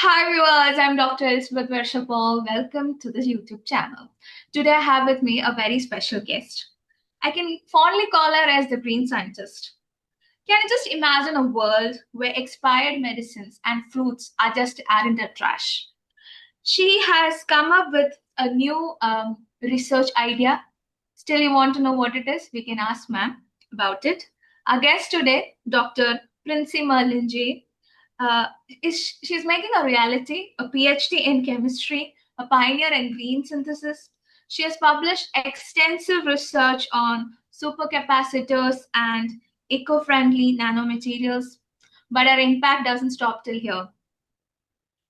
Hi viewers, I'm Dr. Elizabeth Vershapal. Welcome to the YouTube channel. Today I have with me a very special guest. I can fondly call her as the green scientist. Can you just imagine a world where expired medicines and fruits aren't a trash? She has come up with a new research idea. Still, you want to know what it is? We can ask ma'am about it. Our guest today, Dr. Princy Merlin J. Uh, she's making a reality, a PhD in chemistry, a pioneer in green synthesis. She has published extensive research on supercapacitors and eco-friendly nanomaterials, but her impact doesn't stop till here.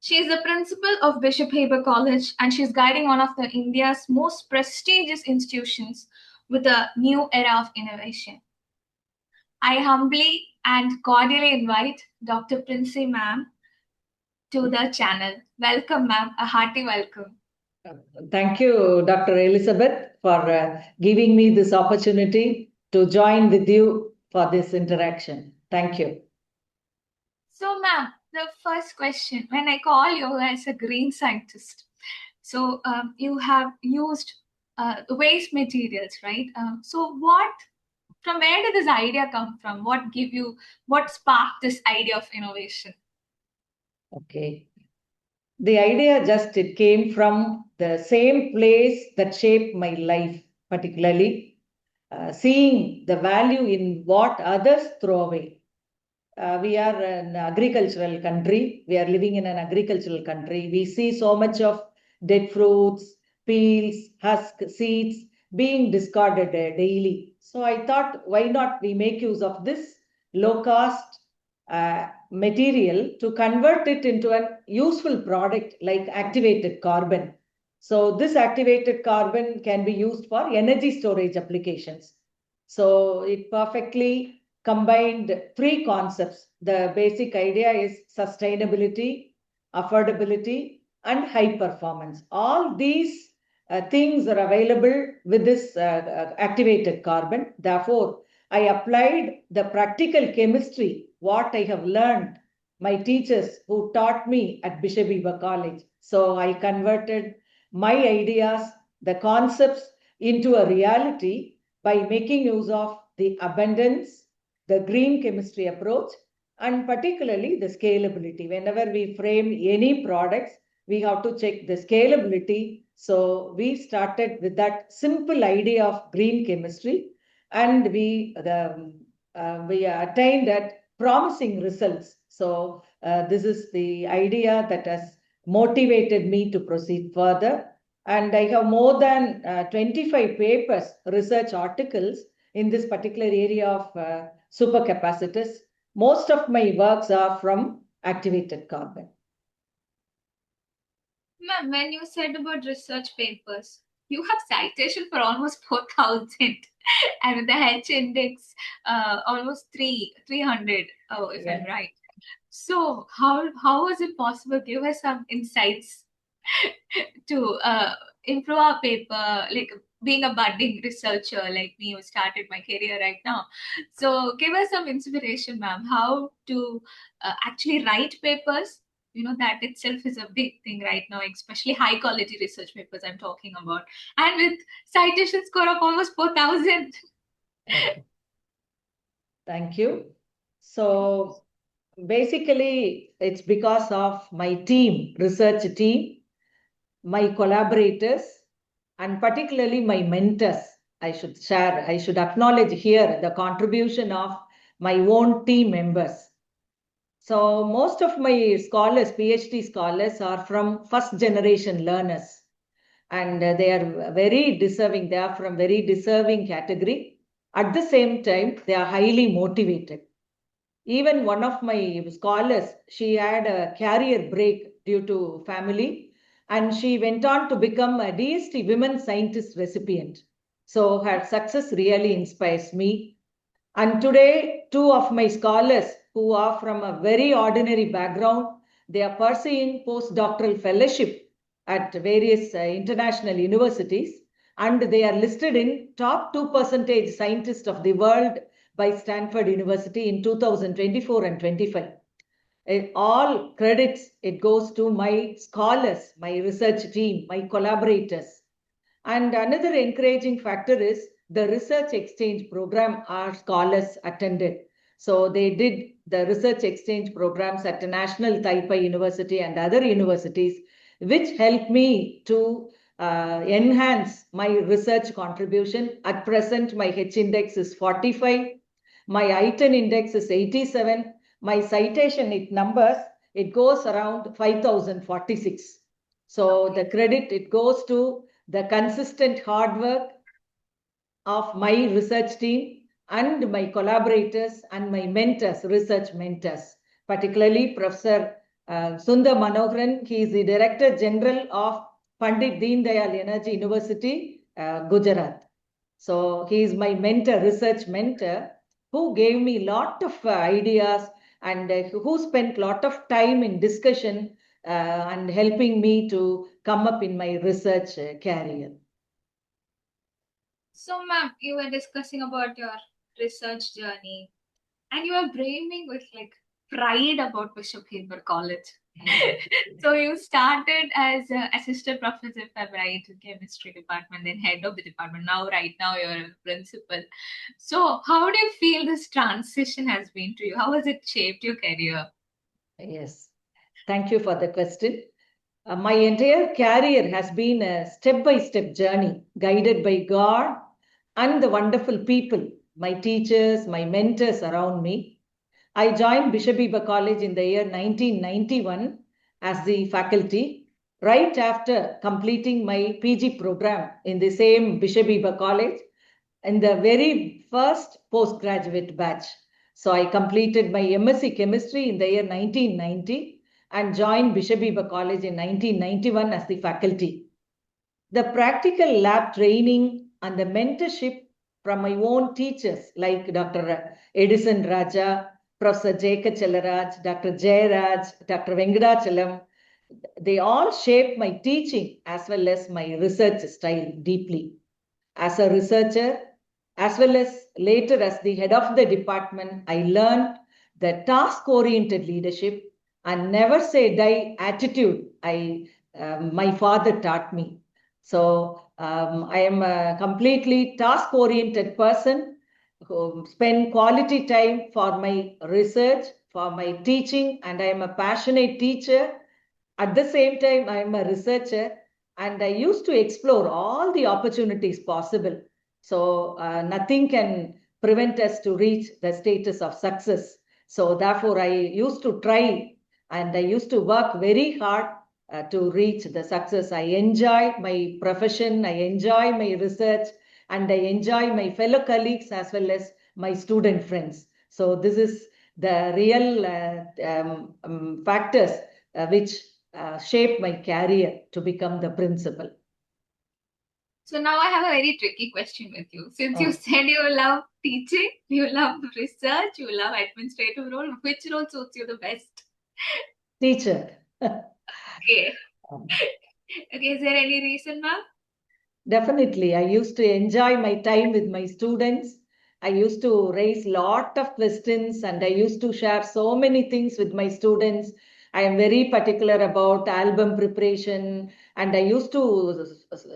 She is the principal of Bishop Heber College, and she's guiding one of India's most prestigious institutions with a new era of innovation. I humbly and cordially invite Dr. Princy ma'am to the channel. Welcome, ma'am. A hearty welcome. Thank you, Dr. Elizabeth, for giving me this opportunity to join with you for this interaction. Thank you. So, ma'am, the first question, when I call you as a green scientist, so you have used waste materials, right? From where did this idea come from? What sparked this idea of innovation? Okay. The idea it came from the same place that shaped my life, particularly seeing the value in what others throw away. We are an agricultural country. We are living in an agricultural country. We see so much of dead fruits, peels, husks, seeds being discarded daily. So I thought, why not we make use of this low cost material to convert it into a useful product like activated carbon. So this activated carbon can be used for energy storage applications. So it perfectly combined three concepts. The basic idea is sustainability, affordability, and high performance. All these things are available with this activated carbon. Therefore, I applied the practical chemistry, what I have learned, my teachers who taught me at Bishop Weber College. So I converted my ideas, the concepts into a reality by making use of the abundance, the green chemistry approach, and particularly the scalability. Whenever we frame any products, we have to check the scalability. So we started with that simple idea of green chemistry, and we attained at promising results. So this is the idea that has motivated me to proceed further. And I have more than 25 papers, research articles in this particular area of supercapacitors. Most of my works are from activated carbon. Ma'am, when you said about research papers, you have citation for almost 4,000 and with the H index almost 300, if I'm right. So how was it possible? Give us some insights to improve our paper, like being a budding researcher like me who started my career right now. So give us some inspiration, ma'am, how to actually write papers. That itself is a big thing right now, especially high quality research papers I'm talking about. And with citation score of almost 4,000. Thank you. So basically, it's because of my team, research team, my collaborators, and particularly my mentors. I should acknowledge here the contribution of my own team members. So most of my scholars, PhD scholars, are from first generation learners, and they are very deserving. They are from very deserving category. At the same time, they are highly motivated. Even one of my scholars, she had a career break due to family, and she went on to become a DST Women Scientist recipient. So her success really inspires me. And today, two of my scholars who are from a very ordinary background, they are pursuing postdoctoral fellowship at various international universities, and they are listed in top 2% scientists of the world by Stanford University in 2024 and 25. all credits, it goes to my scholars, my research team, my collaborators. And another encouraging factor is the research exchange program our scholars attended. So they did the research exchange programs at the National Taipei University and other universities, which helped me to enhance my research contribution. At present, my H index is 45, my I-10 index is 87, my citation it numbers, it goes around 5046. So the credit, it goes to the consistent hard work of my research team and my collaborators and my mentors, research mentors, particularly Professor Sundar Manoharan. He is the Director General of Pandit Deen Dayal Energy University, Gujarat. So he is my mentor, research mentor, who gave me a lot of ideas and who spent a lot of time in discussion and helping me to come up in my research career. So, ma'am, you were discussing about your research journey, and you were braving with like pride about Bishop Heber College. So you started as assistant professor, if I'm right, in chemistry department, then head of the department. Now, right now, you're a principal. So, how do you feel this transition has been to you? How has it shaped your career? Yes, thank you for the question. My entire career has been a step-by-step journey guided by God and the wonderful people, my teachers, my mentors around me. I joined Bishop Heber College in the year 1991 as the faculty, right after completing my PG program in the same Bishop Heber College in the very first postgraduate batch. So I completed my MSc Chemistry in the year 1990 and joined Bishop Heber College in 1991 as the faculty. The practical lab training and the mentorship from my own teachers like Dr. Edison Raja, Professor J.K. Chellaraj, Dr. Jayaraj, Dr. Venkadachalam, they all shaped my teaching as well as my research style deeply. As a researcher, as well as later as the head of the department, I learned the task-oriented leadership and never say die attitude my father taught me. So I am a completely task-oriented person who spend quality time for my research, for my teaching, and I am a passionate teacher. At the same time, I am a researcher and I used to explore all the opportunities possible. So nothing can prevent us to reach the status of success. So therefore, I used to try and I used to work very hard to reach the success. I enjoy my profession, I enjoy my research, and I enjoy my fellow colleagues as well as my student friends. So this is the real factors which shaped my career to become the principal. So now I have a very tricky question with you. Since you said you love teaching, you love research, you love administrative role, which role suits you the best? Teacher. Okay. Okay, is there any reason, ma'am? Definitely. I used to enjoy my time with my students. I used to raise lot of questions and I used to share so many things with my students. I am very particular about album preparation and I used to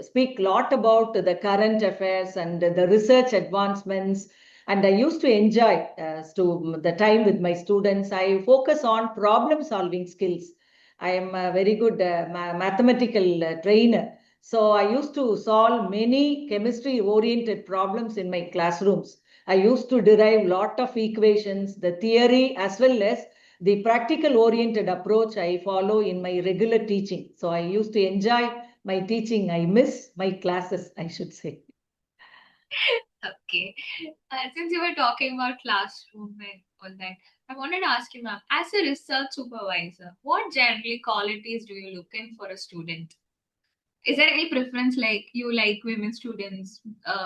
speak lot about the current affairs and the research advancements. And I used to enjoy the time with my students. I focus on problem solving skills. I am a very good mathematical trainer. So I used to solve many chemistry oriented problems in my classrooms. I used to derive lot of equations, the theory as well as the practical oriented approach I follow in my regular teaching. So I used to enjoy my teaching. I miss my classes, I should say. Okay. Since you were talking about classroom and all that, I wanted to ask you, ma'am, as a research supervisor, what generally qualities do you look in for a student? Is there any preference, like you like women students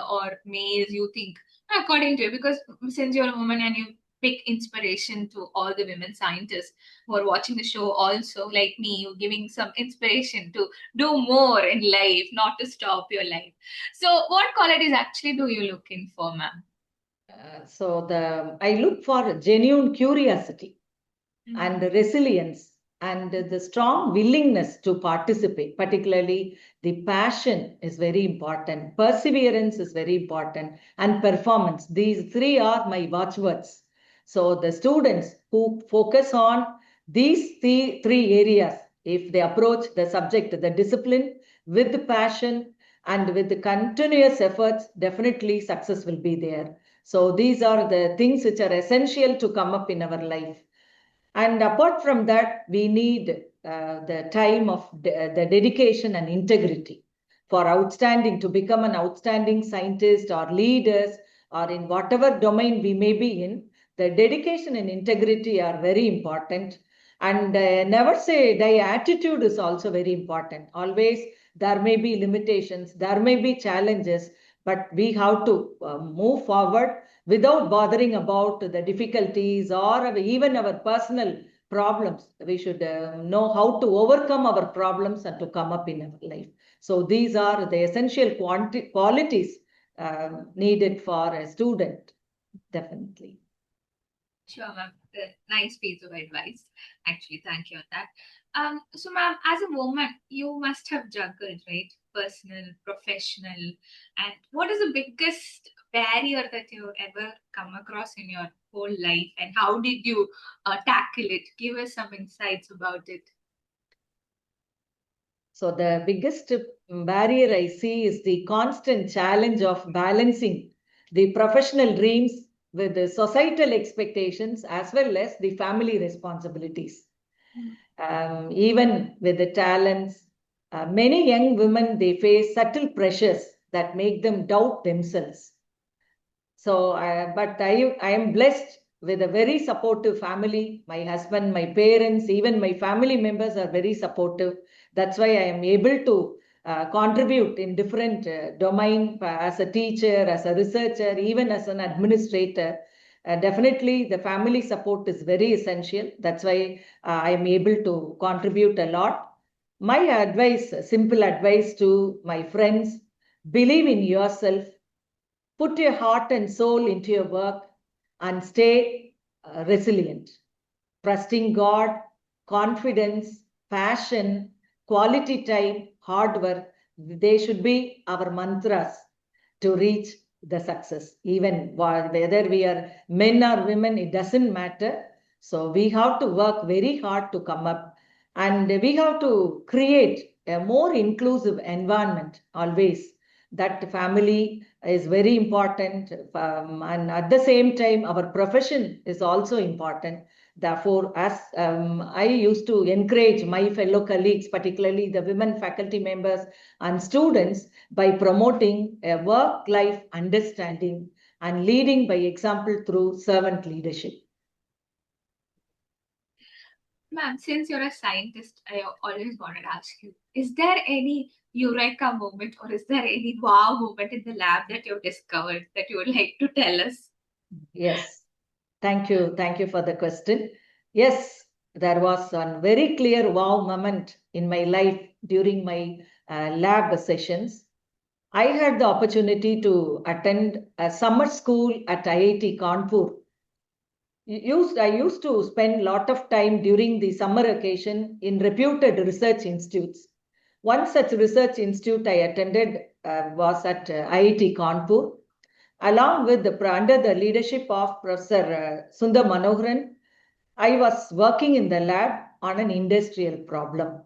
or males, you think, according to you? Because since you're a woman and you pick inspiration to all the women scientists who are watching the show, also like me, you giving some inspiration to do more in life, not to stop your life. So, what qualities actually do you look in for, ma'am? So I look for genuine curiosity. and resilience and the strong willingness to participate. Particularly, the passion is very important, perseverance is very important, and performance. These three are my watchwords. So, the students who focus on these three areas, if they approach the subject, the discipline with the passion and with the continuous efforts, definitely success will be there. So, these are the things which are essential to come up in our life. And apart from that, we need the time of the dedication and integrity for outstanding, to become an outstanding scientist or leaders or in whatever domain we may be in. The dedication and integrity are very important. And never say die attitude is also very important. Always there may be limitations, there may be challenges, but we have to move forward without bothering about the difficulties or even our personal problems. We should know how to overcome our problems and to come up in our life. So these are the essential qualities needed for a student, definitely. Sure, ma'am. Nice piece of advice. Actually, thank you on that. So, ma'am, as a woman, you must have juggled, right? Personal, professional, and what is the biggest barrier that you ever come across in your whole life, and how did you tackle it? Give us some insights about it. So the biggest barrier I see is the constant challenge of balancing the professional dreams with the societal expectations as well as the family responsibilities. Even with the talents, many young women, they face subtle pressures that make them doubt themselves. So, but I am blessed with a very supportive family. My husband, my parents, even my family members are very supportive. That's why I am able to contribute in different domain as a teacher, as a researcher, even as an administrator. Definitely, the family support is very essential. That's why I am able to contribute a lot. My advice, simple advice to my friends: believe in yourself, put your heart and soul into your work, and stay resilient. Trusting God, confidence, passion, quality time, hard work, they should be our mantras to reach the success. Even whether we are men or women, it doesn't matter. So we have to work very hard to come up, and we have to create a more inclusive environment always. That family is very important, and at the same time, our profession is also important. Therefore, as I used to encourage my fellow colleagues, particularly the women faculty members and students, by promoting a work-life understanding and leading by example through servant leadership. Ma'am, since you're a scientist, I always wanted to ask you, is there any eureka moment or is there any wow moment in the lab that you've discovered that you would like to tell us? Yes, thank you. Thank you for the question. Yes, there was one very clear wow moment in my life during my lab sessions. I had the opportunity to attend a summer school at IIT Kanpur. I used to spend a lot of time during the summer occasion in reputed research institutes. One such research institute I attended was at IIT Kanpur, along with under the leadership of Professor Sundar Manoharan. I was working in the lab on an industrial problem.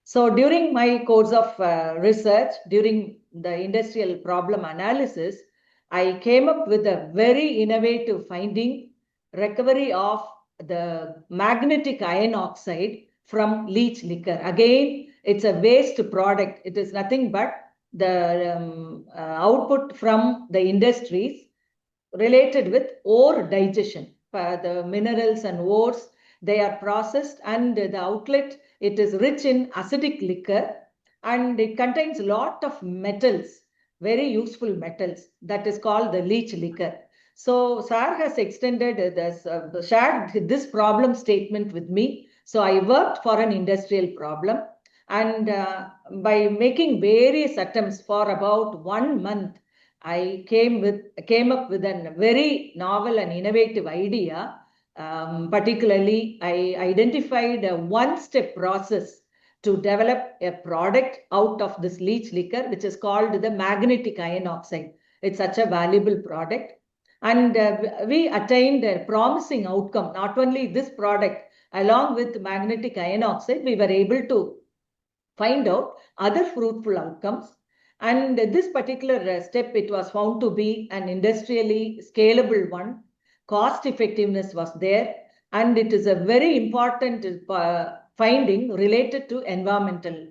So during my course of research, during the industrial problem analysis, I came up with a very innovative finding: recovery of the magnetic iron oxide from leach liquor. Again, it's a waste product. It is nothing but the output from the industries related with ore digestion. The minerals and ores, they are processed, and the outlet, it is rich in acidic liquor, and it contains a lot of metals, very useful metals, that is called the leach liquor. So SAR has extended this, shared this problem statement with me. So I worked for an industrial problem, and by making various attempts for about 1 month, I came up with a very novel and innovative idea Particularly, I identified a one-step process to develop a product out of this leach liquor, which is called the magnetic iron oxide. It's such a valuable product. And we attained a promising outcome. Not only this product, along with magnetic iron oxide, we were able to find out other fruitful outcomes. And this particular step, it was found to be an industrially scalable one. Cost effectiveness was there, and it is a very important finding related to environmental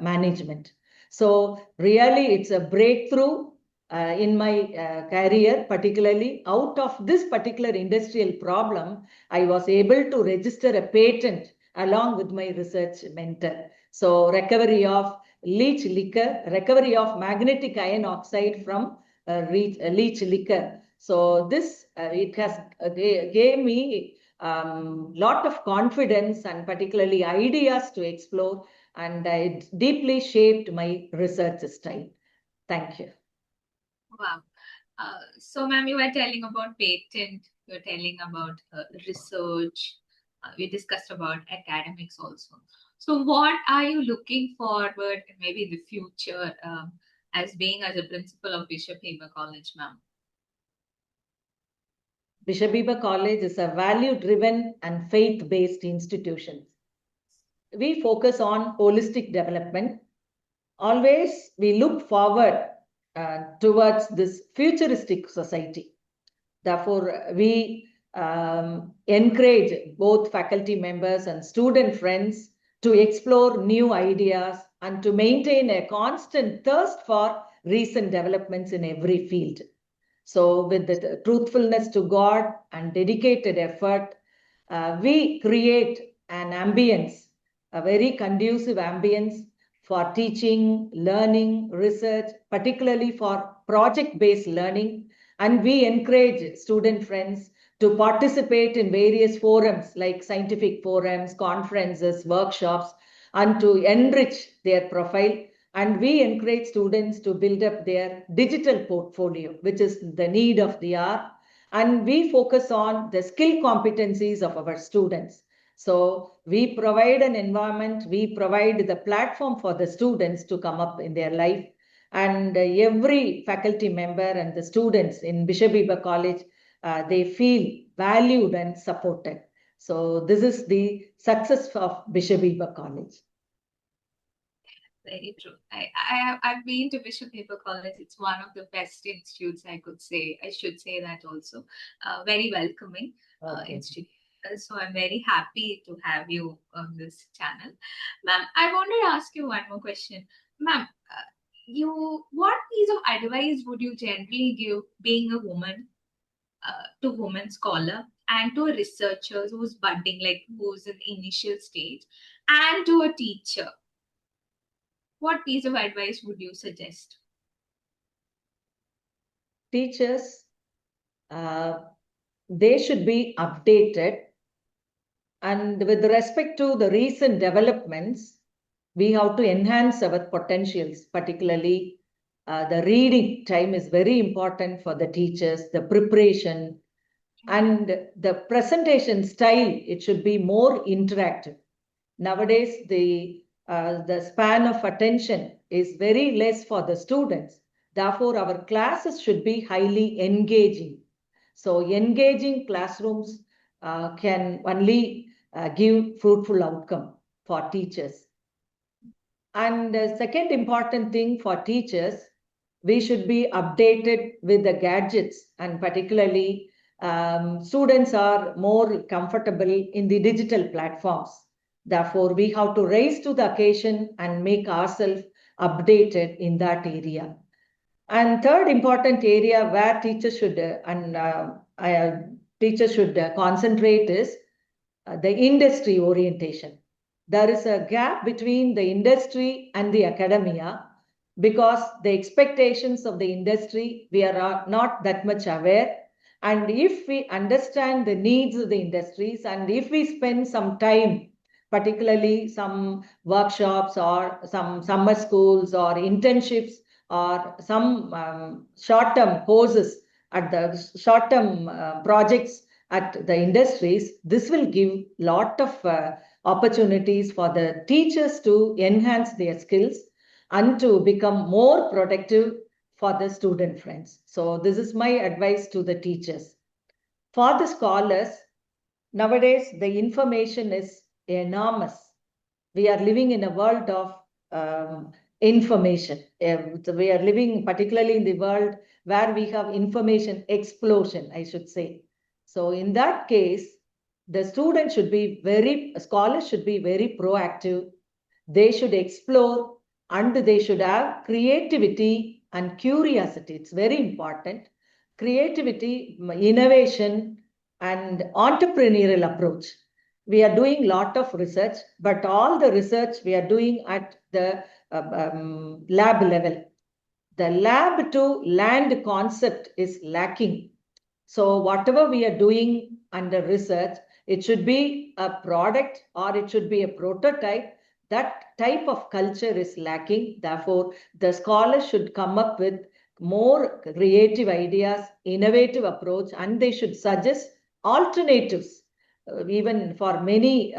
management. So really, it's a breakthrough in my career, particularly out of this particular industrial problem. I was able to register a patent along with my research mentor. So recovery of leach liquor, recovery of magnetic iron oxide from leach liquor. So this it has gave me lot of confidence and particularly ideas to explore, and it deeply shaped my research style. Thank you. Wow. So, ma'am, you were telling about patent, you were telling about research, we discussed about academics also. So, what are you looking forward, maybe in the future, as being as a principal of Bishop Heber College, ma'am? Bishop Heber College is a value-driven and faith-based institution. We focus on holistic development. Always we look forward towards this futuristic society. Therefore, we encourage both faculty members and student friends to explore new ideas and to maintain a constant thirst for recent developments in every field. So with the truthfulness to God and dedicated effort, we create an ambience, a very conducive ambience for teaching, learning, research, particularly for project-based learning. And we encourage student friends to participate in various forums like scientific forums, conferences, workshops, and to enrich their profile. And we encourage students to build up their digital portfolio, which is the need of the hour. And we focus on the skill competencies of our students. So we provide an environment, we provide the platform for the students to come up in their life. And every faculty member and the students in Bishop Heber College, they feel valued and supported. So this is the success of Bishop Heber College. Very true. I've been to Bishop Heber College. It's one of the best institutes, I could say. I should say that also. Very welcoming institute. So I'm very happy to have you on this channel. Ma'am, I wanted to ask you one more question. Ma'am, what piece of advice would you generally give being a woman to women scholar and to a researcher who's budding, like who's in the initial stage, and to a teacher? What piece of advice would you suggest? Teachers, they should be updated. And with respect to the recent developments, we have to enhance our potentials, particularly the reading time is very important for the teachers, the preparation, and the presentation style, it should be more interactive. Nowadays, the span of attention is very less for the students. Therefore, our classes should be highly engaging. So engaging classrooms can only give fruitful outcome for teachers. And the second important thing for teachers, we should be updated with the gadgets, and particularly students are more comfortable in the digital platforms. Therefore, we have to rise to the occasion and make ourselves updated in that area. And third important area where teachers should concentrate is the industry orientation. There is a gap between the industry and the academia because the expectations of the industry, we are not that much aware. And if we understand the needs of the industries, and if we spend some time, particularly some workshops or some summer schools or internships or some short-term courses at the short-term projects at the industries, this will give lot of opportunities for the teachers to enhance their skills and to become more productive for the student friends. So this is my advice to the teachers. For the scholars, nowadays the information is enormous. We are living in a world of information. So we are living particularly in the world where we have information explosion, I should say. So in that case, the student should be scholars should be very proactive. They should explore and they should have creativity and curiosity. It's very important. Creativity, innovation, and entrepreneurial approach. We are doing lot of research, but all the research we are doing at the lab level. The lab to land concept is lacking. So whatever we are doing under research, it should be a product or it should be a prototype. That type of culture is lacking. Therefore, the scholars should come up with more creative ideas, innovative approach, and they should suggest alternatives. Even for many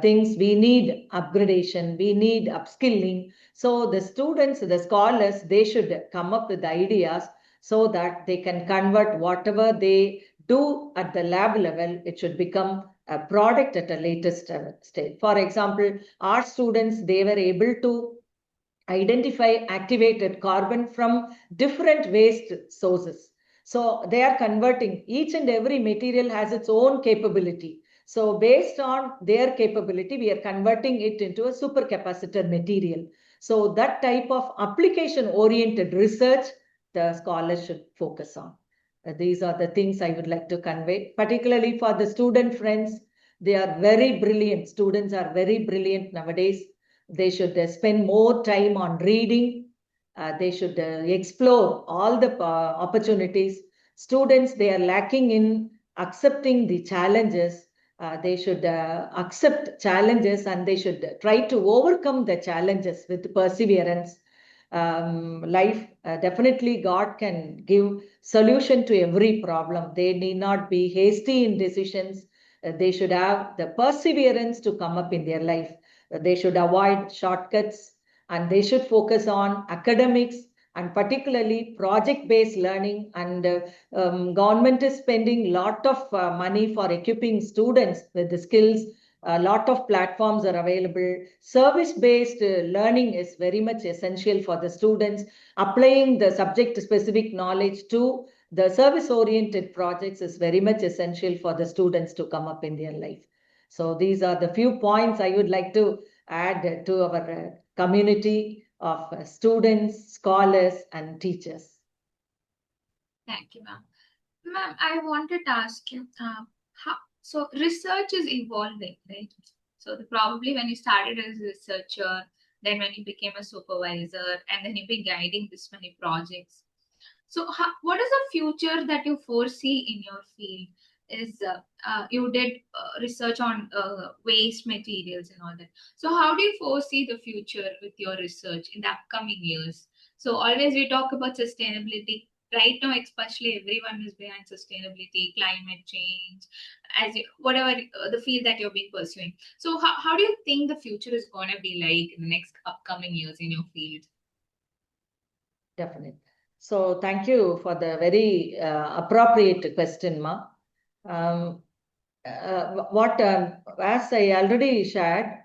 things, we need upgradation, we need upskilling. So the students, the scholars, they should come up with ideas so that they can convert whatever they do at the lab level, it should become a product at a later stage. For example, our students, they were able to identify activated carbon from different waste sources. So they are converting, each and every material has its own capability. So based on their capability, we are converting it into a supercapacitor material. So that type of application oriented research the scholars should focus on. These are the things I would like to convey, particularly for the student friends. They are very brilliant. Students are very brilliant nowadays. They should spend more time on reading. They should explore all the opportunities. Students, they are lacking in accepting the challenges. They should accept challenges and they should try to overcome the challenges with perseverance. Life, definitely God can give solution to every problem. They need not be hasty in decisions. They should have the perseverance to come up in their life. They should avoid shortcuts and they should focus on academics and particularly project-based learning. And government is spending a lot of money for equipping students with the skills. A lot of platforms are available. Service-based learning is very much essential for the students. Applying the subject-specific knowledge to the service-oriented projects is very much essential for the students to come up in their life. So these are the few points I would like to add to our community of students, scholars, and teachers. Thank you, ma'am. Ma'am, I wanted to ask you, so research is evolving, right? So probably when you started as a researcher, then when you became a supervisor, and then you've been guiding this many projects. So what is the future that you foresee in your field? You did research on waste materials and all that. So how do you foresee the future with your research in the upcoming years? So always we talk about sustainability. Right now, especially everyone is behind sustainability, climate change, whatever the field that you're being pursuing. So how do you think the future is going to be like in the next upcoming years in your field? Definitely. So thank you for the very appropriate question, Ma. As I already shared,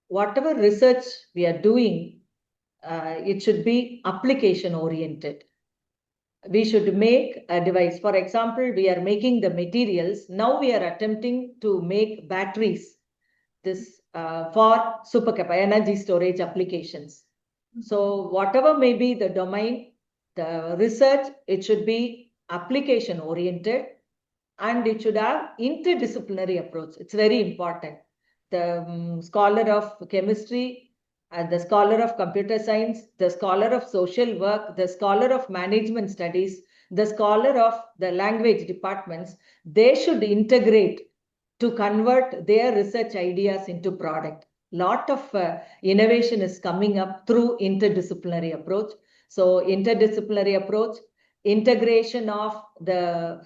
whatever research we are doing, it should be application oriented. We should make a device. For example, we are making the materials. Now we are attempting to make batteries this for supercapacitor energy storage applications. So whatever may be the domain, the research, it should be application oriented and it should have interdisciplinary approach. It's very important. The scholar of chemistry, the scholar of computer science, the scholar of social work, the scholar of management studies, the scholar of the language departments, they should integrate to convert their research ideas into product. Lot of innovation is coming up through interdisciplinary approach. So interdisciplinary approach, integration of the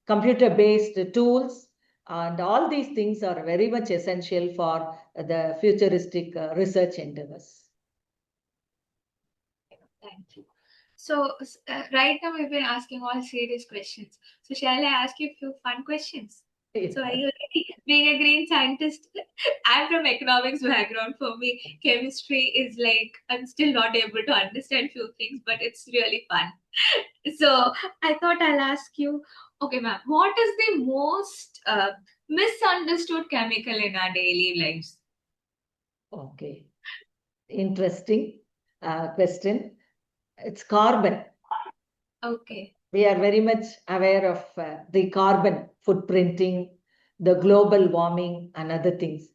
computer-based tools, and all these things are very much essential for the futuristic research endeavors. Thank you. So, right now we've been asking all serious questions. So, shall I ask you a few fun questions? So, are you ready? Being a green scientist, I'm from economics background. For me, chemistry is like I'm still not able to understand few things, but it's really fun. So, I thought I'll ask you, okay, ma'am, what is the most misunderstood chemical in our daily lives? Okay, interesting question. It's carbon. Okay. We are very much aware of the carbon footprinting, the global warming, and other things.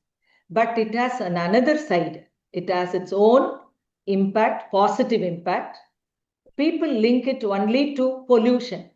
But it has another side. It has its own impact, positive impact. People link it only to pollution.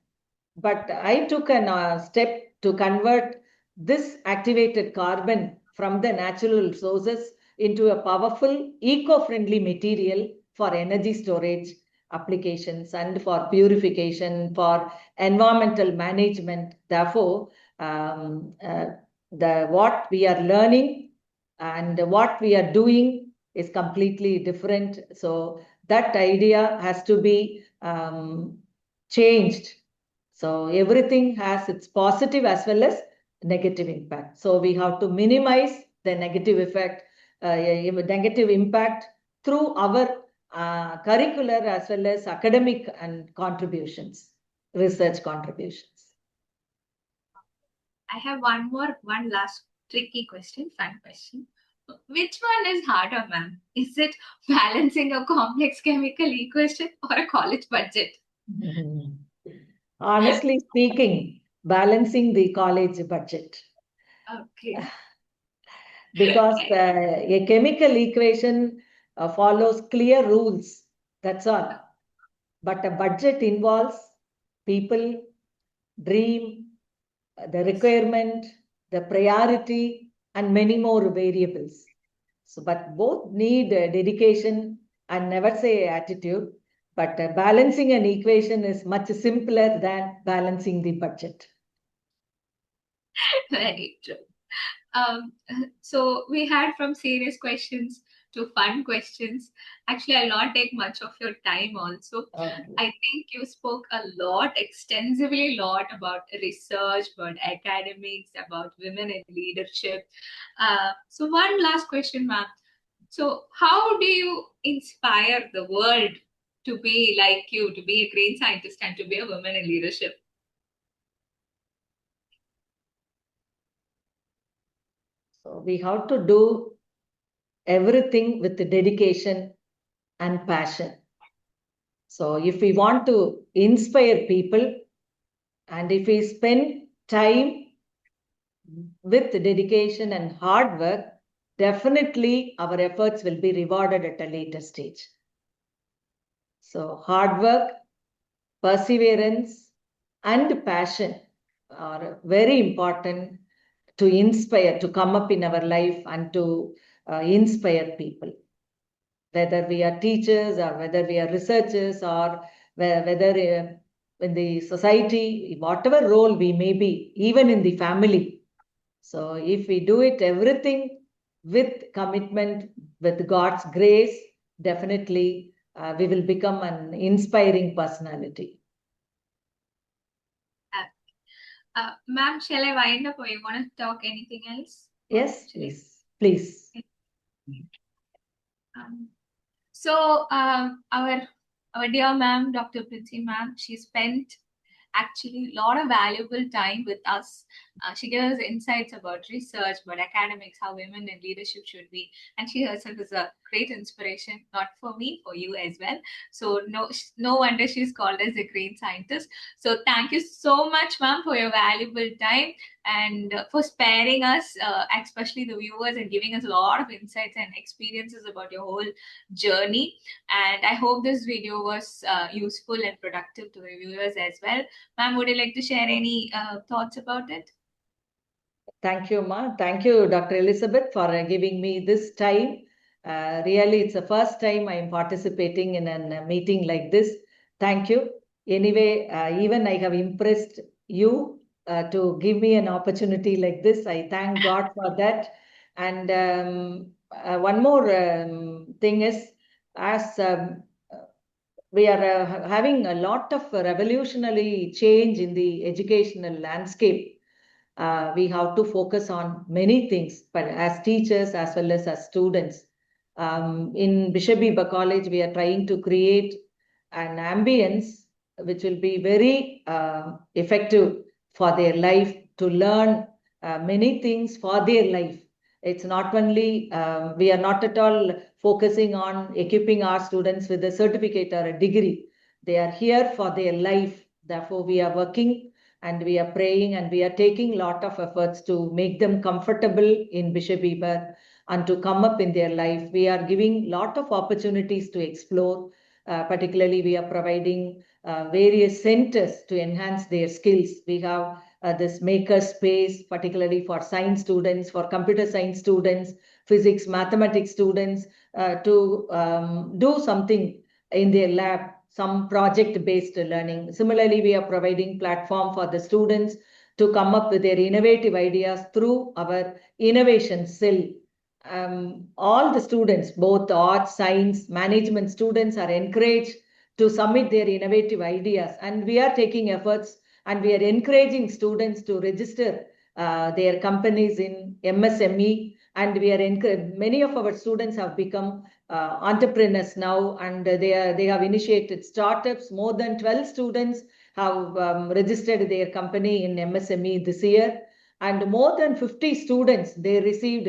But I took a step to convert this activated carbon from the natural sources into a powerful, eco-friendly material for energy storage applications and for purification, for environmental management. Therefore, what we are learning and what we are doing is completely different. So that idea has to be changed. So everything has its positive as well as negative impact. So we have to minimize the negative effect, negative impact through our curricular as well as academic and contributions, research contributions. I have one last tricky question, fun question. Which one is harder, ma'am? Is it balancing a complex chemical equation or a college budget? Honestly speaking, balancing the college budget. Okay. Because a chemical equation follows clear rules. That's all. But a budget involves people, dream, the requirement, the priority, and many more variables. So, but both need dedication and never say attitude. But balancing an equation is much simpler than balancing the budget. Very true. Um, so we had from serious questions to fun questions. Actually, I'll not take much of your time also. Okay. I think you spoke a lot, extensively lot about research, about academics, about women in leadership. So one last question, ma'am. So how do you inspire the world to be like you, to be a green scientist and to be a woman in leadership? So we have to do everything with dedication and passion. So if we want to inspire people and if we spend time with dedication and hard work, definitely our efforts will be rewarded at a later stage. So hard work, perseverance, and passion are very important to inspire, to come up in our life and to inspire people. Whether we are teachers or whether we are researchers or whether in the society, whatever role we may be, even in the family. So if we do it everything with commitment, with God's grace, definitely we will become an inspiring personality. Ma'am, shall I wind up or you want to talk anything else? Yes, please. Please. So our dear ma'am, Dr. Princy ma'am, she spent actually a lot of valuable time with us. She gave us insights about research, about academics, how women in leadership should be, and she herself is a great inspiration, not for me, for you as well. So no wonder she's called as a green scientist. So thank you so much, ma'am, for your valuable time and for sparing us, especially the viewers, and giving us a lot of insights and experiences about your whole journey. And I hope this video was useful and productive to the viewers as well. Ma'am, would you like to share any thoughts about it? Thank you, Ma. Thank you, Dr. Elizabeth, for giving me this time. Really, it's the first time I am participating in a meeting like this. Thank you. Anyway, even I have impressed you to give me an opportunity like this. I thank God for that. And one more thing is, as we are having a lot of revolutionary change in the educational landscape. We have to focus on many things, but as teachers as well as students. In Bishop Heber College, we are trying to create an ambience which will be very effective for their life to learn many things for their life. It's not only, we are not at all focusing on equipping our students with a certificate or a degree. They are here for their life. Therefore, we are working and we are praying and we are taking a lot of efforts to make them comfortable in Bishop Heber and to come up in their life. We are giving a lot of opportunities to explore. Particularly, we are providing various centers to enhance their skills. We have this maker space, particularly for science students, for computer science students, physics, mathematics students, to do something in their lab, some project-based learning. Similarly, we are providing platform for the students to come up with their innovative ideas through our innovation cell. All the students, both arts, science, management students, are encouraged to submit their innovative ideas, and we are taking efforts and we are encouraging students to register their companies in MSME, and we are many of our students have become entrepreneurs now, and they have initiated startups. More than 12 students have registered their company in MSME this year, and more than 50 students they received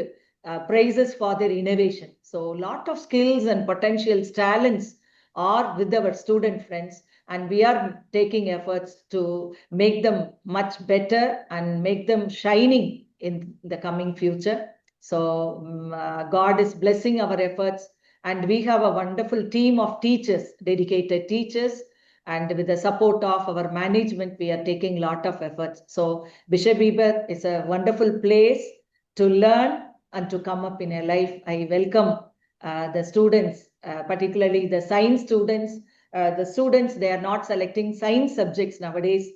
prizes for their innovation. So a lot of skills and potential talents are with our student friends, and we are taking efforts to make them much better and make them shining in the coming future. So God is blessing our efforts, and we have a wonderful team of teachers, dedicated teachers, and with the support of our management, we are taking a lot of efforts. So Bishop Heber is a wonderful place to learn and to come up in a life. I welcome the students, particularly the science students. The students, they are not selecting science subjects nowadays,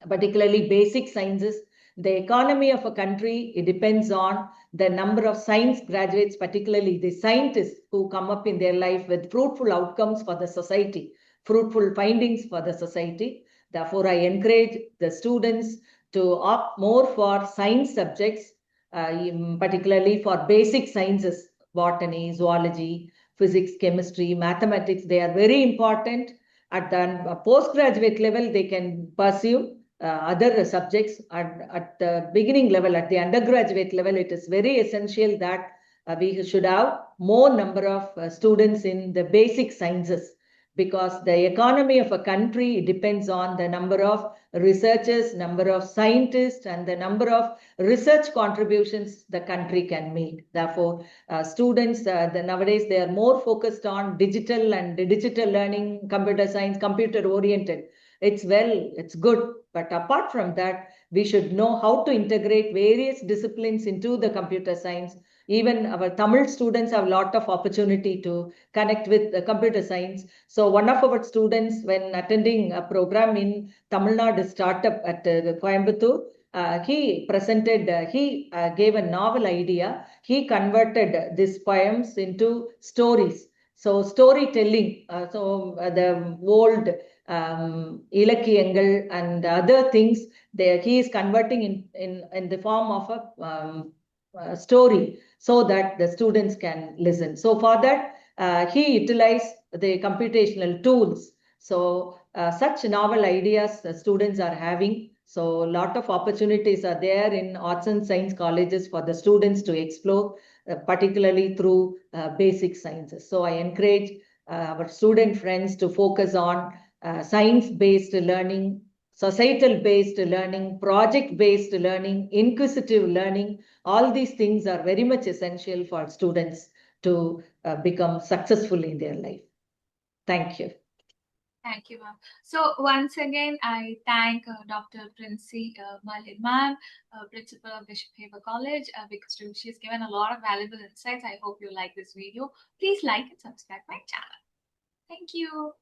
particularly basic sciences. The economy of a country, it depends on the number of science graduates, particularly the scientists who come up in their life with fruitful outcomes for the society, fruitful findings for the society. Therefore, I encourage the students to opt more for science subjects, particularly for basic sciences, botany, zoology, physics, chemistry, mathematics. They are very important. At the postgraduate level, they can pursue other subjects. At the beginning level, at the undergraduate level, it is very essential that we should have more number of students in the basic sciences, because the economy of a country depends on the number of researchers, number of scientists, and the number of research contributions the country can make. Therefore, students nowadays, they are more focused on digital and digital learning, computer science, computer oriented. It's good, but apart from that, we should know how to integrate various disciplines into the computer science. Even our Tamil students have a lot of opportunity to connect with the computer science. So one of our students, when attending a program in Tamil Nadu startup at Coimbatore, he gave a novel idea. He converted these poems into stories. So storytelling, the old இலக்கியங்கள் and other things, he is converting in the form of a story, so that the students can listen. So for that, he utilized the computational tools. So such novel ideas the students are having. So a lot of opportunities are there in arts and science colleges for the students to explore, particularly through basic sciences. So I encourage our student friends to focus on science-based learning, societal-based learning, project-based learning, inquisitive learning. All these things are very much essential for students to become successful in their life. Thank you. Thank you, ma'am. So once again, I thank Dr. Princy Merlin, ma'am, principal of Bishop Heber College, because she's given a lot of valuable insights. I hope you like this video. Please like and subscribe my channel. Thank you.